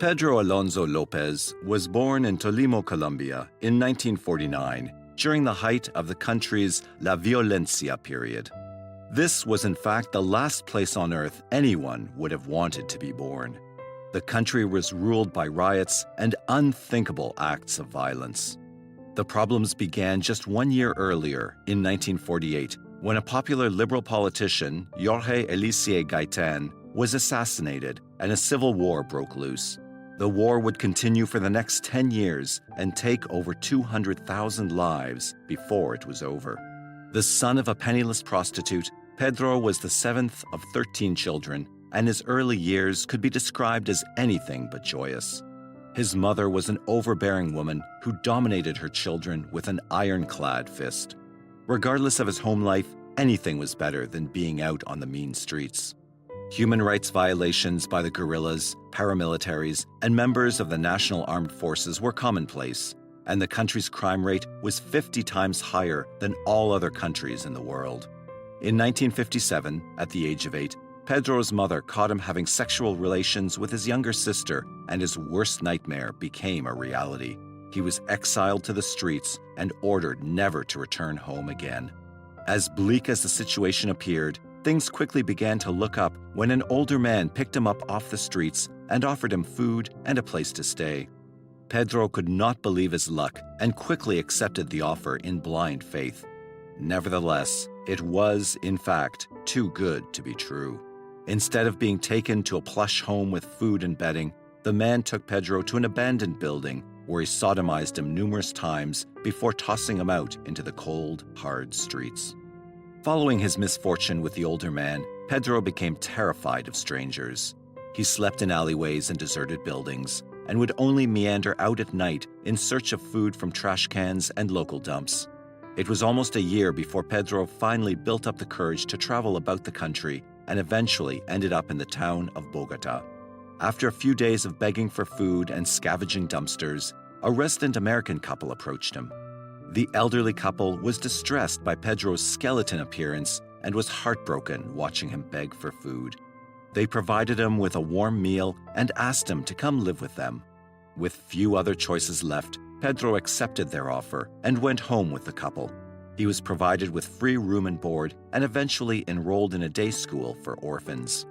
Pedro Alonso López was born in Tolima, Colombia in 1949 during the height of the country's La Violencia period. This was in fact the last place on earth anyone would have wanted to be born. The country was ruled by riots and unthinkable acts of violence. The problems began just 1 year earlier, in 1948, when a popular liberal politician, Jorge Eliseo Gaitan, was assassinated and a civil war broke loose. The war would continue for the next 10 years and take over 200,000 lives before it was over. The son of a penniless prostitute, Pedro was the seventh of 13 children, and his early years could be described as anything but joyous. His mother was an overbearing woman who dominated her children with an ironclad fist. Regardless of his home life, anything was better than being out on the mean streets. Human rights violations by the guerrillas, paramilitaries, and members of the National Armed Forces were commonplace, and the country's crime rate was 50 times higher than all other countries in the world. In 1957, at the age of 8, Pedro's mother caught him having sexual relations with his younger sister, and his worst nightmare became a reality. He was exiled to the streets and ordered never to return home again. As bleak as the situation appeared, things quickly began to look up when an older man picked him up off the streets and offered him food and a place to stay. Pedro could not believe his luck and quickly accepted the offer in blind faith. Nevertheless, it was, in fact, too good to be true. Instead of being taken to a plush home with food and bedding, the man took Pedro to an abandoned building where he sodomized him numerous times before tossing him out into the cold, hard streets. Following his misfortune with the older man, Pedro became terrified of strangers. He slept in alleyways and deserted buildings, and would only meander out at night in search of food from trash cans and local dumps. It was almost a year before Pedro finally built up the courage to travel about the country and eventually ended up in the town of Bogota. After a few days of begging for food and scavenging dumpsters, a resident American couple approached him. The elderly couple was distressed by Pedro's skeleton appearance and was heartbroken watching him beg for food. They provided him with a warm meal and asked him to come live with them. With few other choices left, Pedro accepted their offer and went home with the couple. He was provided with free room and board and eventually enrolled in a day school for orphans.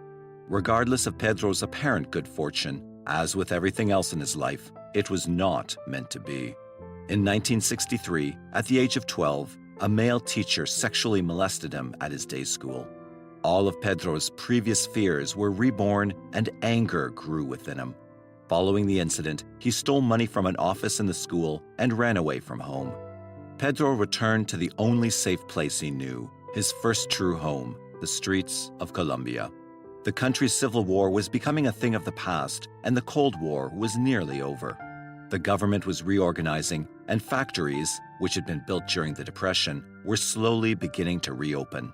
Regardless of Pedro's apparent good fortune, as with everything else in his life, it was not meant to be. In 1963, at the age of 12, a male teacher sexually molested him at his day school. All of Pedro's previous fears were reborn and anger grew within him. Following the incident, he stole money from an office in the school and ran away from home. Pedro returned to the only safe place he knew, his first true home, the streets of Colombia. The country's civil war was becoming a thing of the past, and the Cold War was nearly over. The government was reorganizing, and factories, which had been built during the Depression, were slowly beginning to reopen.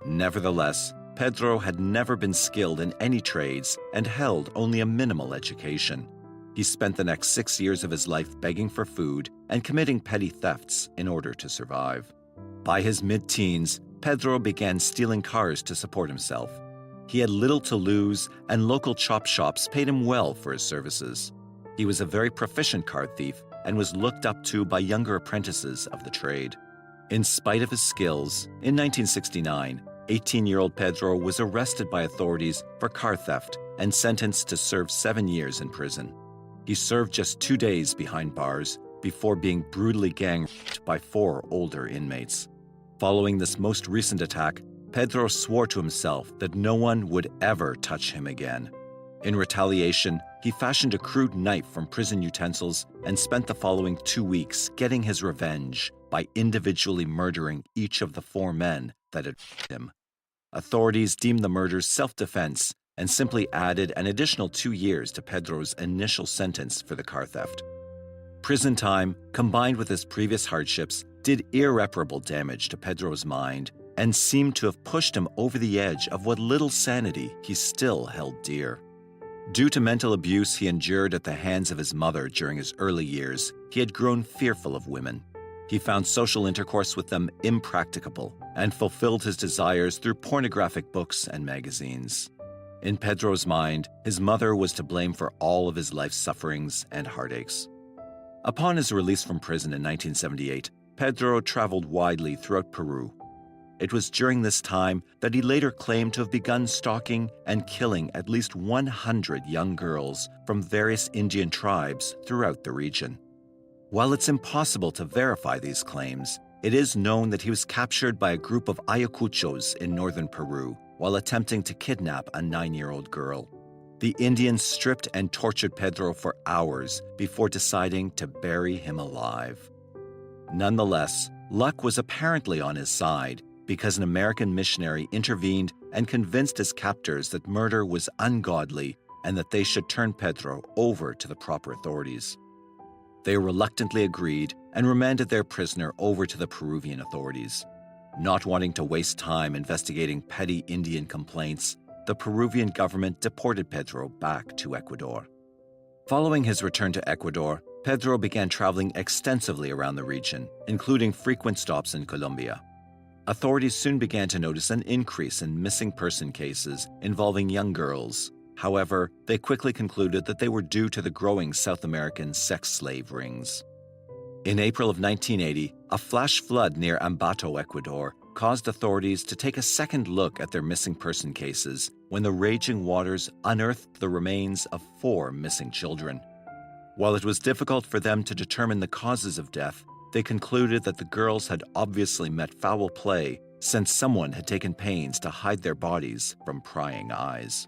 Nevertheless, Pedro had never been skilled in any trades and held only a minimal education. He spent the next 6 years of his life begging for food and committing petty thefts in order to survive. By his mid-teens, Pedro began stealing cars to support himself. He had little to lose, and local chop shops paid him well for his services. He was a very proficient car thief and was looked up to by younger apprentices of the trade. In spite of his skills, in 1969, 18-year-old Pedro was arrested by authorities for car theft and sentenced to serve 7 years in prison. He served just 2 days behind bars before being brutally gang-raped by 4 older inmates. Following this most recent attack, Pedro swore to himself that no one would ever touch him again. In retaliation, he fashioned a crude knife from prison utensils and spent the following 2 weeks getting his revenge by individually murdering each of the 4 men that had raped him. Authorities deemed the murders self-defense and simply added an additional 2 years to Pedro's initial sentence for the car theft. Prison time, combined with his previous hardships, did irreparable damage to Pedro's mind and seemed to have pushed him over the edge of what little sanity he still held dear. Due to mental abuse he endured at the hands of his mother during his early years, he had grown fearful of women. He found social intercourse with them impracticable and fulfilled his desires through pornographic books and magazines. In Pedro's mind, his mother was to blame for all of his life's sufferings and heartaches. Upon his release from prison in 1978, Pedro traveled widely throughout Peru. It was during this time that he later claimed to have begun stalking and killing at least 100 young girls from various Indian tribes throughout the region. While it's impossible to verify these claims, it is known that he was captured by a group of Ayacuchos in northern Peru while attempting to kidnap a 9-year-old girl. The Indians stripped and tortured Pedro for hours before deciding to bury him alive. Nonetheless, luck was apparently on his side because an American missionary intervened and convinced his captors that murder was ungodly and that they should turn Pedro over to the proper authorities. They reluctantly agreed and remanded their prisoner over to the Peruvian authorities. Not wanting to waste time investigating petty Indian complaints, the Peruvian government deported Pedro back to Ecuador. Following his return to Ecuador, Pedro began traveling extensively around the region, including frequent stops in Colombia. Authorities soon began to notice an increase in missing person cases involving young girls. However, they quickly concluded that they were due to the growing South American sex slave rings. In April of 1980, a flash flood near Ambato, Ecuador, caused authorities to take a second look at their missing person cases when the raging waters unearthed the remains of 4 missing children. While it was difficult for them to determine the causes of death, they concluded that the girls had obviously met foul play since someone had taken pains to hide their bodies from prying eyes.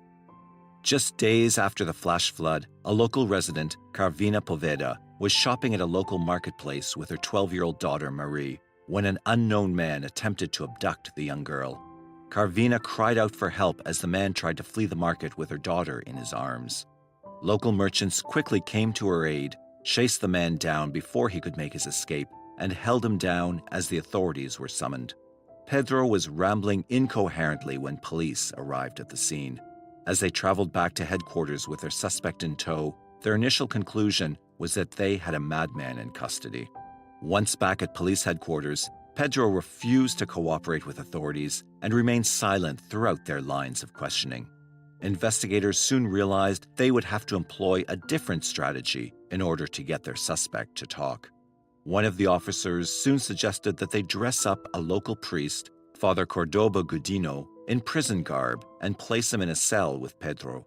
Just days after the flash flood, a local resident, Carvina Poveda, was shopping at a local marketplace with her 12-year-old daughter, Marie, when an unknown man attempted to abduct the young girl. Carvina cried out for help as the man tried to flee the market with her daughter in his arms. Local merchants quickly came to her aid, chased the man down before he could make his escape, and held him down as the authorities were summoned. Pedro was rambling incoherently when police arrived at the scene. As they traveled back to headquarters with their suspect in tow, their initial conclusion was that they had a madman in custody. Once back at police headquarters, Pedro refused to cooperate with authorities and remained silent throughout their lines of questioning. Investigators soon realized they would have to employ a different strategy in order to get their suspect to talk. One of the officers soon suggested that they dress up a local priest, Father Cordoba Gudino, in prison garb and place him in a cell with Pedro.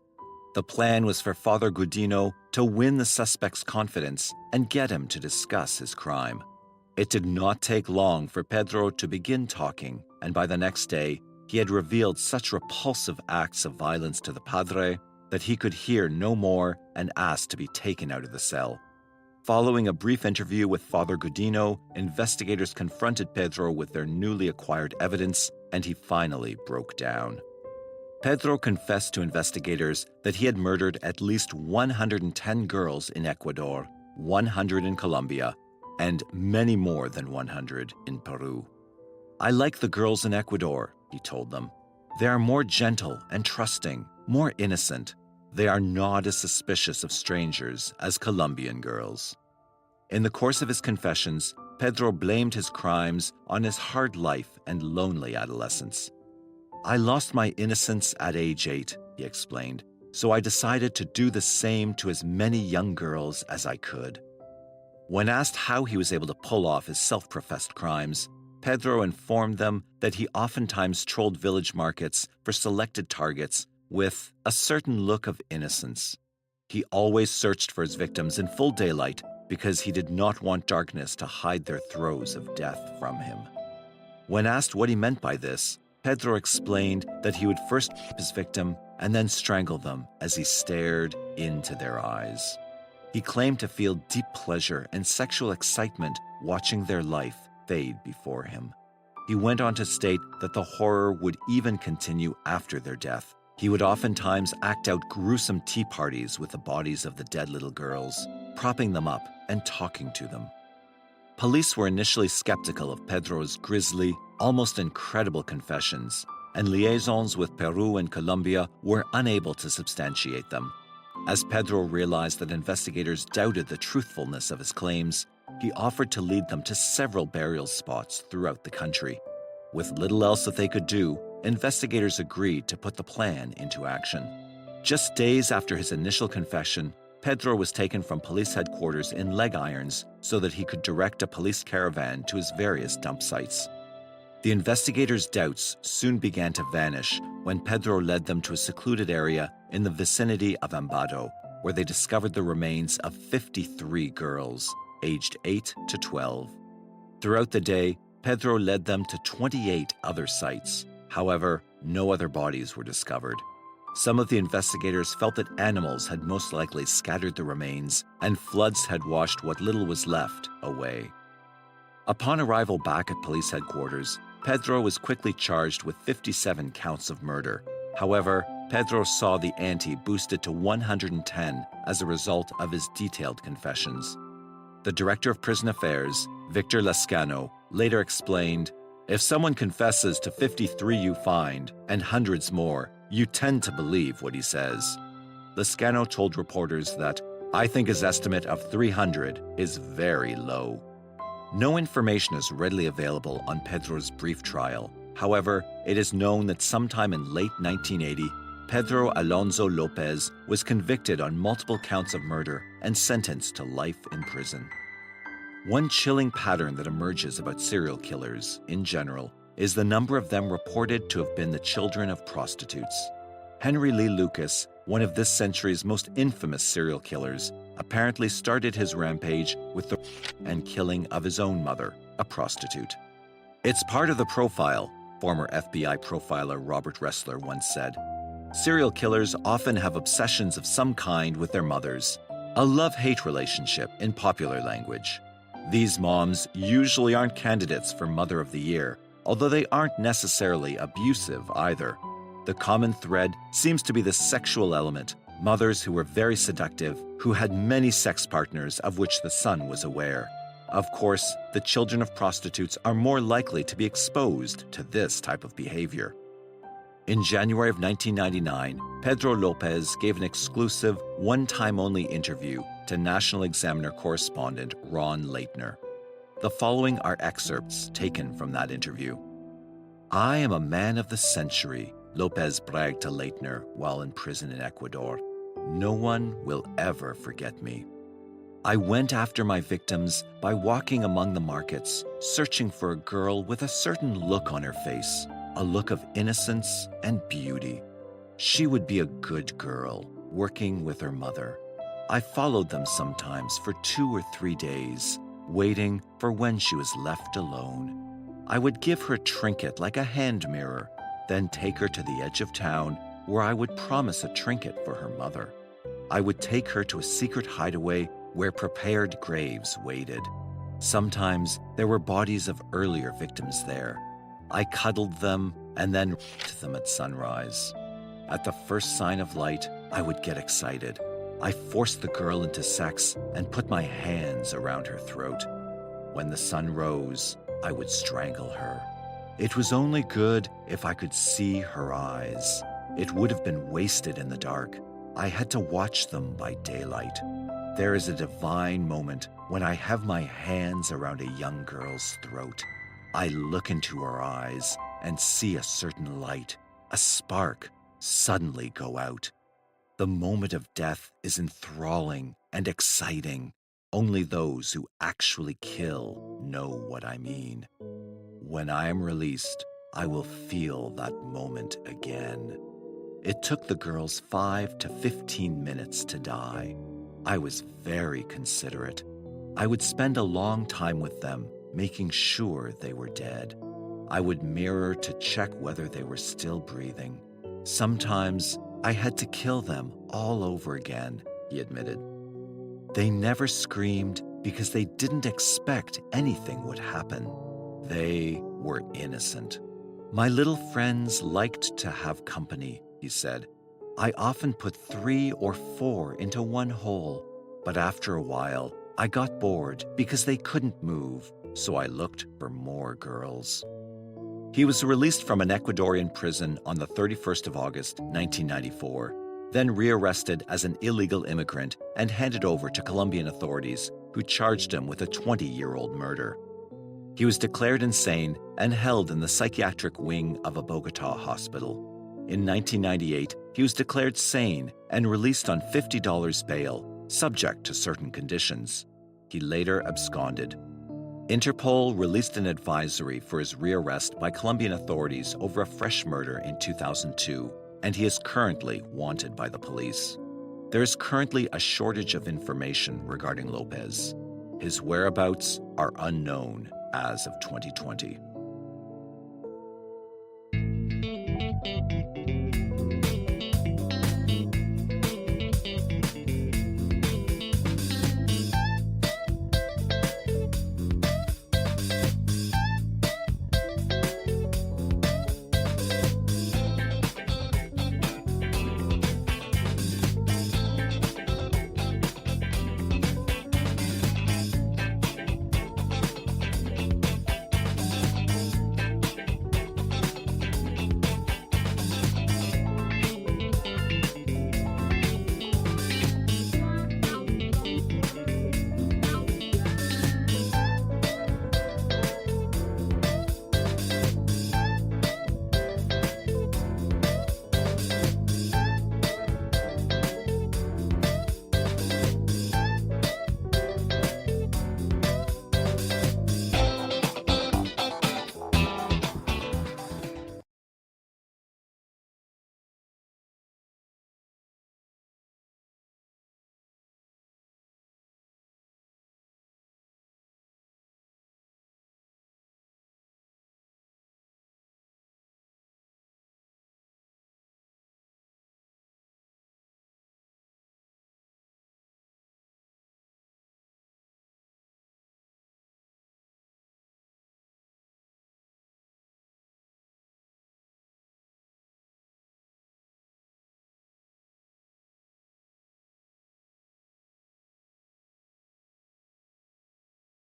The plan was for Father Gudino to win the suspect's confidence and get him to discuss his crime. It did not take long for Pedro to begin talking, and by the next day, he had revealed such repulsive acts of violence to the padre that he could hear no more and asked to be taken out of the cell. Following a brief interview with Father Gudino, investigators confronted Pedro with their newly acquired evidence, and he finally broke down. Pedro confessed to investigators that he had murdered at least 110 girls in Ecuador, 100 in Colombia, and many more than 100 in Peru. "I like the girls in Ecuador," he told them. "They are more gentle and trusting, more innocent. They are not as suspicious of strangers as Colombian girls." In the course of his confessions, Pedro blamed his crimes on his hard life and lonely adolescence. "I lost my innocence at age 8, he explained, "so I decided to do the same to as many young girls as I could." When asked how he was able to pull off his self-professed crimes, Pedro informed them that he oftentimes trolled village markets for selected targets with a certain look of innocence. He always searched for his victims in full daylight because he did not want darkness to hide their throes of death from him. When asked what he meant by this, Pedro explained that he would first rape his victim and then strangle them as he stared into their eyes. He claimed to feel deep pleasure and sexual excitement watching their life fade before him. He went on to state that the horror would even continue after their death. He would oftentimes act out gruesome tea parties with the bodies of the dead little girls, propping them up and talking to them. Police were initially skeptical of Pedro's grisly, almost incredible confessions, and liaisons with Peru and Colombia were unable to substantiate them. As Pedro realized that investigators doubted the truthfulness of his claims, he offered to lead them to several burial spots throughout the country. With little else that they could do, investigators agreed to put the plan into action. Just days after his initial confession, Pedro was taken from police headquarters in leg irons so that he could direct a police caravan to his various dump sites. The investigators' doubts soon began to vanish when Pedro led them to a secluded area in the vicinity of Ambato, where they discovered the remains of 53 girls, aged 8 to 12. Throughout the day, Pedro led them to 28 other sites. However, no other bodies were discovered. Some of the investigators felt that animals had most likely scattered the remains and floods had washed what little was left away. Upon arrival back at police headquarters, Pedro was quickly charged with 57 counts of murder. However, Pedro saw the ante boosted to 110 as a result of his detailed confessions. The director of prison affairs, Victor Lescano, later explained, "If someone confesses to 53 you find, and hundreds more, you tend to believe what he says." Lescano told reporters that, "I think his estimate of 300 is very low." No information is readily available on Pedro's brief trial. However, it is known that sometime in late 1980, Pedro Alonso López was convicted on multiple counts of murder and sentenced to life in prison. One chilling pattern that emerges about serial killers, in general, is the number of them reported to have been the children of prostitutes. Henry Lee Lucas, one of this century's most infamous serial killers, apparently started his rampage with the and killing of his own mother, a prostitute. "It's part of the profile," former FBI profiler Robert Ressler once said. "Serial killers often have obsessions of some kind with their mothers, a love-hate relationship in popular language. These moms usually aren't candidates for Mother of the Year, although they aren't necessarily abusive either. The common thread seems to be the sexual element, mothers who were very seductive, who had many sex partners of which the son was aware. Of course, the children of prostitutes are more likely to be exposed to this type of behavior." In January of 1999, Pedro Lopez gave an exclusive, one-time-only interview to National Examiner correspondent Ron Laytner. The following are excerpts taken from that interview. "I am a man of the century," Lopez bragged to Laytner while in prison in Ecuador. "No one will ever forget me. I went after my victims by walking among the markets, searching for a girl with a certain look on her face, a look of innocence and beauty. She would be a good girl, working with her mother. I followed them sometimes for 2 or 3 days, waiting for when she was left alone. I would give her a trinket like a hand mirror, then take her to the edge of town where I would promise a trinket for her mother. I would take her to a secret hideaway where prepared graves waited. Sometimes there were bodies of earlier victims there. I cuddled them and then raped them at sunrise. At the first sign of light, I would get excited. I forced the girl into sex and put my hands around her throat. When the sun rose, I would strangle her. It was only good if I could see her eyes. It would have been wasted in the dark. I had to watch them by daylight. There is a divine moment when I have my hands around a young girl's throat. I look into her eyes and see a certain light, a spark, suddenly go out. The moment of death is enthralling and exciting. Only those who actually kill know what I mean. When I am released, I will feel that moment again. It took the girls 5 to 15 minutes to die. I was very considerate. I would spend a long time with them, making sure they were dead. I would mirror to check whether they were still breathing. Sometimes I had to kill them all over again," he admitted. "They never screamed because they didn't expect anything would happen. They were innocent. My little friends liked to have company," he said. "I often put 3 or 4 into one hole, but after a while, I got bored because they couldn't move, so I looked for more girls." He was released from an Ecuadorian prison on the 31st of August, 1994, then rearrested as an illegal immigrant and handed over to Colombian authorities, who charged him with a 20-year-old murder. He was declared insane and held in the psychiatric wing of a Bogota hospital. In 1998, he was declared sane and released on $50 bail, subject to certain conditions. He later absconded. Interpol released an advisory for his rearrest by Colombian authorities over a fresh murder in 2002, and he is currently wanted by the police. There is currently a shortage of information regarding Lopez. His whereabouts are unknown as of 2020.